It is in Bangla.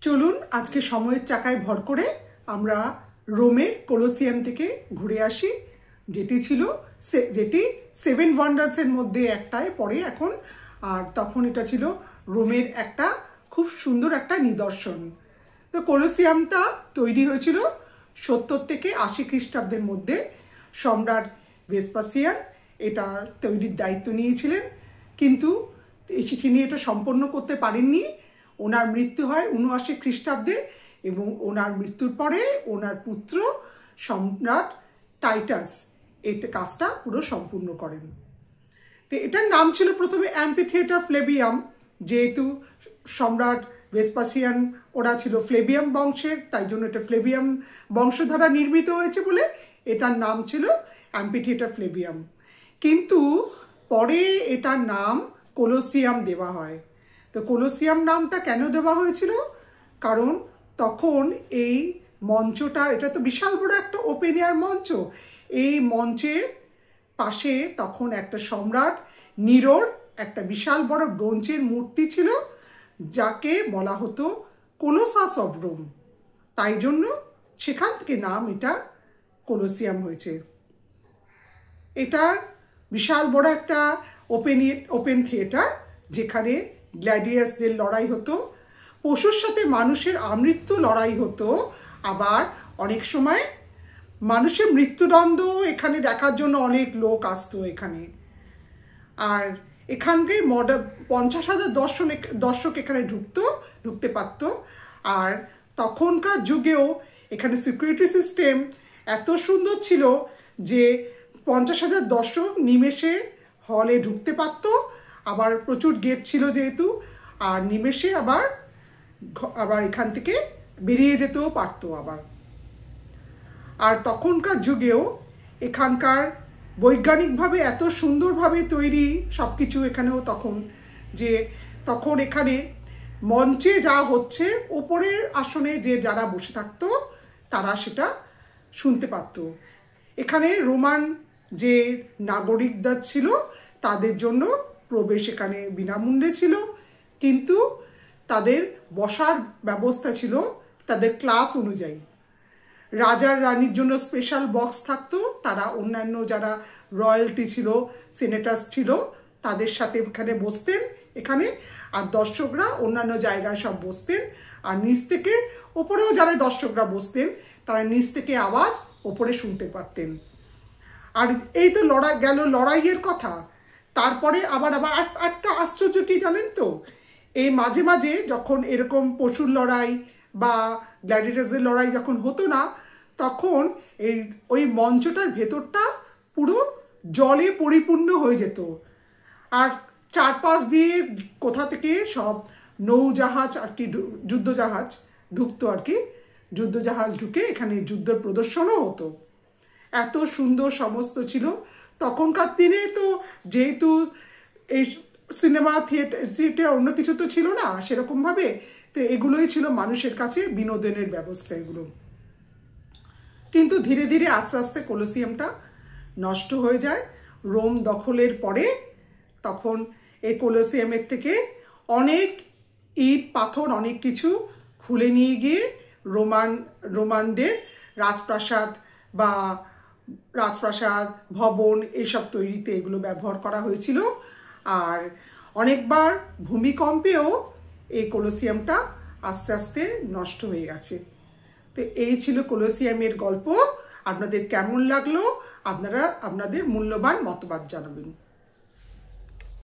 চলুন আজকে সময়ের চাকায় ভর করে আমরা রোমের কোলোসিয়াম থেকে ঘুরে আসি, যেটি সেভেন ওয়ান্ডার্সের মধ্যে একটায় পড়ে এখন। আর তখন এটা ছিল রোমের একটা খুব সুন্দর একটা নিদর্শন। তো কোলোসিয়ামটা তৈরি হয়েছিল 70 থেকে 80 খ্রিস্টাব্দের মধ্যে। সম্রাট ভেসপাসিয়ান এটা তৈরির দায়িত্ব নিয়েছিলেন, কিন্তু তিনি এটা সম্পন্ন করতে পারেননি। ওনার মৃত্যু হয় 79 খ্রিস্টাব্দে এবং ওনার মৃত্যুর পরে ওনার পুত্র সম্রাট টাইটাস এটা কাজটা পুরো সম্পূর্ণ করেন। তো এটার নাম ছিল প্রথমে অ্যাম্পিথিয়েটার ফ্লেভিয়াম, যেহেতু সম্রাট ভেসপাসিয়ান ওরা ছিল ফ্লেভিয়াম বংশের, তাই জন্য এটা ফ্লেভিয়াম বংশ দ্বারা নির্মিত হয়েছে বলে এটার নাম ছিল অ্যাম্পিথিয়েটার ফ্লেভিয়াম। কিন্তু পরে এটার নাম কোলোসিয়াম দেওয়া হয়। তো কোলোসিয়াম নামটা কেন দেওয়া হয়েছিল? কারণ তখন এই মঞ্চটার, এটা তো বিশাল বড় একটা ওপেন এয়ার মঞ্চ, এই মঞ্চের পাশে তখন একটা সম্রাট নিরোর একটা বিশাল বড় ব্রোঞ্জের মূর্তি ছিল, যাকে বলা হতো কোলোসাস অফ রোম। তাই জন্য সেখান থেকে নাম এটা কোলোসিয়াম হয়েছে। এটার বিশাল বড় একটা ওপেন থিয়েটার, যেখানে গ্ল্যাডিয়াসদের লড়াই হতো, পশুর সাথে মানুষের আমৃত্যু লড়াই হতো, আবার অনেক সময় মানুষের মৃত্যুদণ্ড এখানে দেখার জন্য অনেক লোক আসতো এখানে। আর এখানকে 50,000 দর্শক এখানে ঢুকতে পারত। আর তখনকার যুগেও এখানে সিকিউরিটি সিস্টেম এত সুন্দর ছিল যে 50,000 দর্শক নিমেষে হলে ঢুকতে পারত। আবার প্রচুর গেট ছিল যেহেতু, আর নিমেষে আবার এখান থেকে বেরিয়ে যেতেও পারতো আবার। আর তখনকার যুগেও এখানকার বৈজ্ঞানিকভাবে এত সুন্দরভাবে তৈরি সব কিছু এখানেও তখন এখানে মঞ্চে যা হচ্ছে ওপরের আসনে যে যারা বসে থাকতো তারা সেটা শুনতে পারত। এখানে রোমান যে নাগরিকরা ছিল তাদের জন্য প্রবেশ এখানে বিনামূল্যে ছিল, কিন্তু তাদের বসার ব্যবস্থা ছিল তাদের ক্লাস অনুযায়ী। রাজার রানীর জন্য স্পেশাল বক্স থাকতো, তারা অন্যান্য যারা রয়্যালটি ছিল, সেনেটার্স ছিল, তাদের সাথে এখানে বসতেন এখানে। আর দর্শকরা অন্যান্য জায়গায় সব বসতেন। আর নিচ থেকে ওপরেও যারা দর্শকরা বসতেন তারা নিচ থেকে আওয়াজ ওপরে শুনতে পারতেন। আর এই তো লড়াইয়ের কথা। তারপরে আবার একটা আশ্চর্য কি জানেন তো, এই মাঝে মাঝে যখন এরকম পশুর লড়াই বা গ্ল্যাডিয়েটরদের লড়াই যখন হতো না, তখন ওই মঞ্চটার ভেতরটা পুরো জলে পরিপূর্ণ হয়ে যেত। আর চারপাশ দিয়ে কোথা থেকে সব নৌজাহাজ আর কি, যুদ্ধজাহাজ ঢুকতো আর কি। যুদ্ধজাহাজ ঢুকে এখানে যুদ্ধ প্রদর্শনও হতো। এত সুন্দর সমস্ত ছিল তখনকার দিনে। তো যেহেতু এই সিনেমা থিয়েটার অন্য কিছু তো ছিল না সেরকমভাবে, তো এগুলোই ছিল মানুষের কাছে বিনোদনের ব্যবস্থা এগুলো। কিন্তু ধীরে ধীরে আস্তে আস্তে কোলোসিয়ামটা নষ্ট হয়ে যায় রোম দখলের পরে। তখন এই কোলোসিয়ামের থেকে অনেক ইট পাথর অনেক কিছু খুলে নিয়ে গিয়ে রোমানদের রাজপ্রাসাদ ভবন এসব তৈরিতে এগুলো ব্যবহার করা হয়েছিল। আর অনেকবার ভূমিকম্পেও এই কোলোসিয়ামটা আস্তে আস্তে নষ্ট হয়ে গেছে। তো এই ছিল কোলোসিয়ামের গল্প। আপনাদের কেমন লাগলো আপনারা আপনাদের মূল্যবান মতবাদ জানাবেন।